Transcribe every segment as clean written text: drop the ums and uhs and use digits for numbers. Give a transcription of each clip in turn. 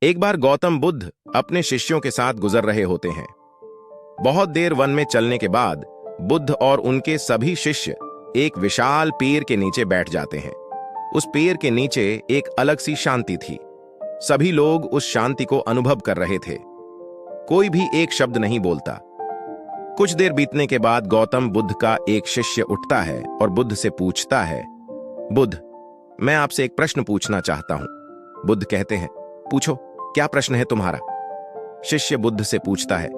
एक बार गौतम बुद्ध अपने शिष्यों के साथ गुजर रहे होते हैं। बहुत देर वन में चलने के बाद बुद्ध और उनके सभी शिष्य एक विशाल पेड़ के नीचे बैठ जाते हैं। उस पेड़ के नीचे एक अलग सी शांति थी। सभी लोग उस शांति को अनुभव कर रहे थे। कोई भी एक शब्द नहीं बोलता। कुछ देर बीतने के बाद गौतम बुद्ध का एक शिष्य उठता है और बुद्ध से पूछता है, बुद्ध, मैं आपसे एक प्रश्न पूछना चाहता हूं। बुद्ध कहते हैं, पूछो, क्या प्रश्न है तुम्हारा? शिष्य बुद्ध से पूछता है,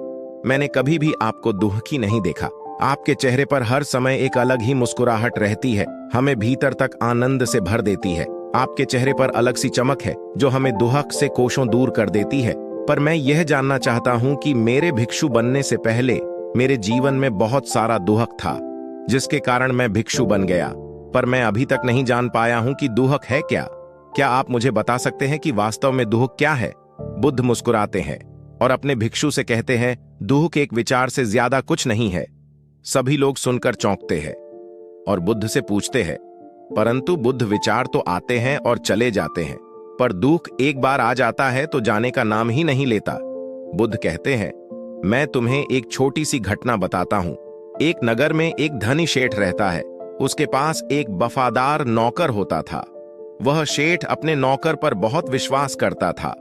मैंने कभी भी आपको दुखी नहीं देखा। आपके चेहरे पर हर समय एक अलग ही मुस्कुराहट रहती है, हमें भीतर तक आनंद से भर देती है। आपके चेहरे पर अलग सी चमक है जो हमें दुहक से कोसों दूर कर देती है। पर मैं यह जानना चाहता हूं कि मेरे भिक्षु बनने से पहले मेरे जीवन में बहुत सारा दुहक था, जिसके कारण मैं भिक्षु बन गया। पर मैं अभी तक नहीं जान पाया हूं कि दुहक है क्या। क्या आप मुझे बता सकते हैं कि वास्तव में दुहक क्या है? बुद्ध मुस्कुराते हैं और अपने भिक्षु से कहते हैं, दुहक एक विचार से ज्यादा कुछ नहीं है। सभी लोग सुनकर चौंकते हैं और बुद्ध से पूछते हैं, परंतु बुद्ध, विचार तो आते हैं और चले जाते हैं, पर दुख एक बार आ जाता है तो जाने का नाम ही नहीं लेता। बुद्ध कहते हैं, मैं तुम्हें एक छोटी सी घटना बताता हूं। एक नगर में एक धनी शेठ रहता है। उसके पास एक वफादार नौकर होता था। वह शेठ अपने नौकर पर बहुत विश्वास करता था।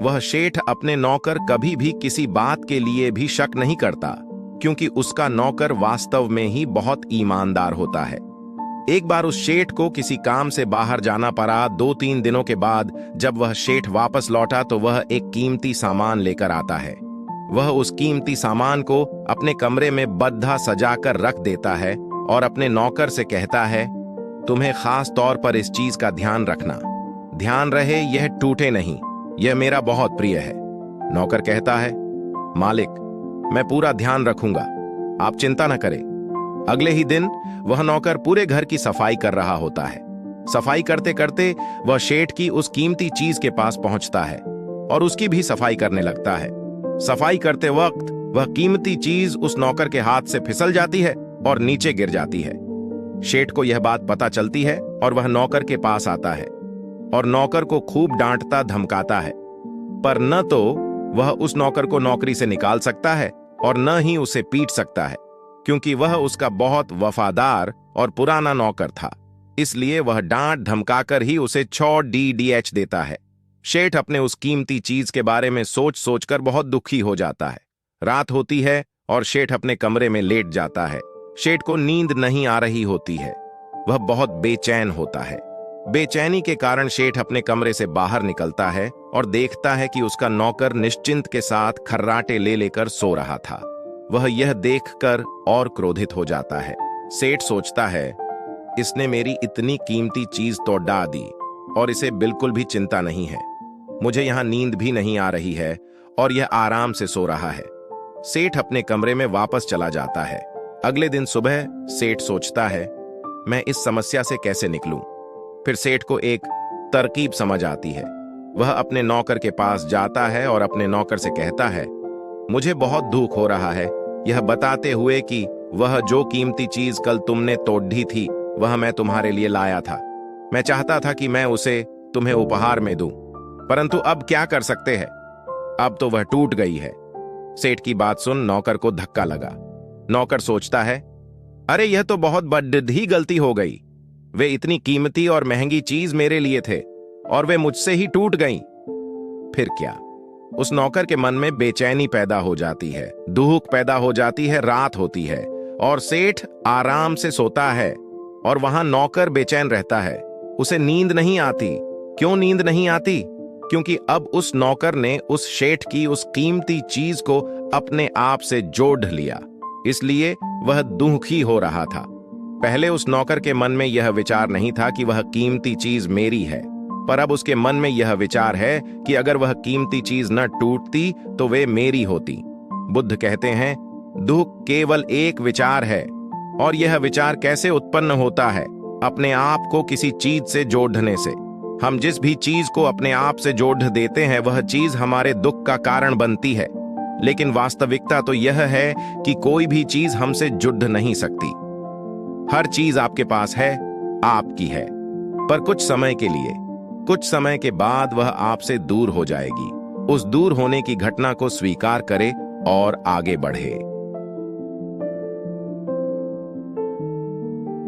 वह शेठ अपने नौकर कभी भी किसी बात के लिए भी शक नहीं करता, क्योंकि उसका नौकर वास्तव में ही बहुत ईमानदार होता है। एक बार उस शेठ को किसी काम से बाहर जाना पड़ा। 2-3 दिनों के बाद जब वह शेठ वापस लौटा तो वह एक कीमती सामान लेकर आता है। वह उस कीमती सामान को अपने कमरे में बद्धा सजाकर रख देता है और अपने नौकर से कहता है, तुम्हें खास तौर पर इस चीज का ध्यान रखना। ध्यान रहे यह टूटे नहीं, यह मेरा बहुत प्रिय है। नौकर कहता है, मालिक, मैं पूरा ध्यान रखूंगा, आप चिंता न करें। अगले ही दिन वह नौकर पूरे घर की सफाई कर रहा होता है। सफाई करते करते वह शेठ की उस कीमती चीज के पास पहुंचता है और उसकी भी सफाई करने लगता है। सफाई करते वक्त वह कीमती चीज उस नौकर के हाथ से फिसल जाती है और नीचे गिर जाती है। शेठ को यह बात पता चलती है और वह नौकर के पास आता है और नौकर को खूब डांटता धमकाता है। पर न तो वह उस नौकर को नौकरी से निकाल सकता है और न ही उसे पीट सकता है, क्योंकि वह उसका बहुत वफादार और पुराना नौकर था। इसलिए वह डांट धमकाकर ही उसे 6 DDH देता है। शेठ अपने उस कीमती चीज के बारे में सोच सोचकर बहुत दुखी हो जाता है। रात होती है और शेठ अपने कमरे में लेट जाता है। शेठ को नींद नहीं आ रही होती है। वह बहुत बेचैन होता है। बेचैनी के कारण शेठ अपने कमरे से बाहर निकलता है और देखता है कि उसका नौकर निश्चिंत के साथ खर्राटे ले लेकर सो रहा था। वह यह देखकर और क्रोधित हो जाता है। सेठ सोचता है, इसने मेरी इतनी कीमती चीज तो उड़ा दी और इसे बिल्कुल भी चिंता नहीं है। मुझे यहां नींद भी नहीं आ रही है और यह आराम से सो रहा है। सेठ अपने कमरे में वापस चला जाता है। अगले दिन सुबह सेठ सोचता है, मैं इस समस्या से कैसे निकलूं? फिर सेठ को एक तरकीब समझ आती है। वह अपने नौकर के पास जाता है और अपने नौकर से कहता है, मुझे बहुत दुख हो रहा है, यह बताते हुए कि वह जो कीमती चीज कल तुमने तोड़ दी थी वह मैं तुम्हारे लिए लाया था। मैं चाहता था कि मैं उसे तुम्हें उपहार में दूं, परंतु अब क्या कर सकते हैं, अब तो वह टूट गई है। सेठ की बात सुन नौकर को धक्का लगा। नौकर सोचता है, अरे यह तो बहुत बड़ी गलती हो गई। वे इतनी कीमती और महंगी चीज मेरे लिए थे और वे मुझसे ही टूट गईं। फिर क्या? उस नौकर के मन में बेचैनी पैदा हो जाती है, दुख पैदा हो जाती है। रात होती है और सेठ आराम से सोता है और वहां नौकर बेचैन रहता है। उसे नींद नहीं आती। क्यों नींद नहीं आती? क्योंकि अब उस नौकर ने उस शेठ की उस कीमती चीज को अपने आप से जोड़ लिया। इसलिए वह दुखी हो रहा था। पहले उस नौकर के मन में यह विचार नहीं था कि वह कीमती चीज मेरी है, पर अब उसके मन में यह विचार है कि अगर वह कीमती चीज न टूटती तो वे मेरी होती। बुद्ध कहते हैं, दुख केवल एक विचार है और यह विचार कैसे उत्पन्न होता है? अपने आप को किसी चीज से जोड़ने से। हम जिस भी चीज को अपने आप से जोड़ देते हैं वह चीज हमारे दुख का कारण बनती है। लेकिन वास्तविकता तो यह है कि कोई भी चीज हमसे जुड़ नहीं सकती। हर चीज आपके पास है, आपकी है, पर कुछ समय के लिए। कुछ समय के बाद वह आपसे दूर हो जाएगी। उस दूर होने की घटना को स्वीकार करे और आगे बढ़े।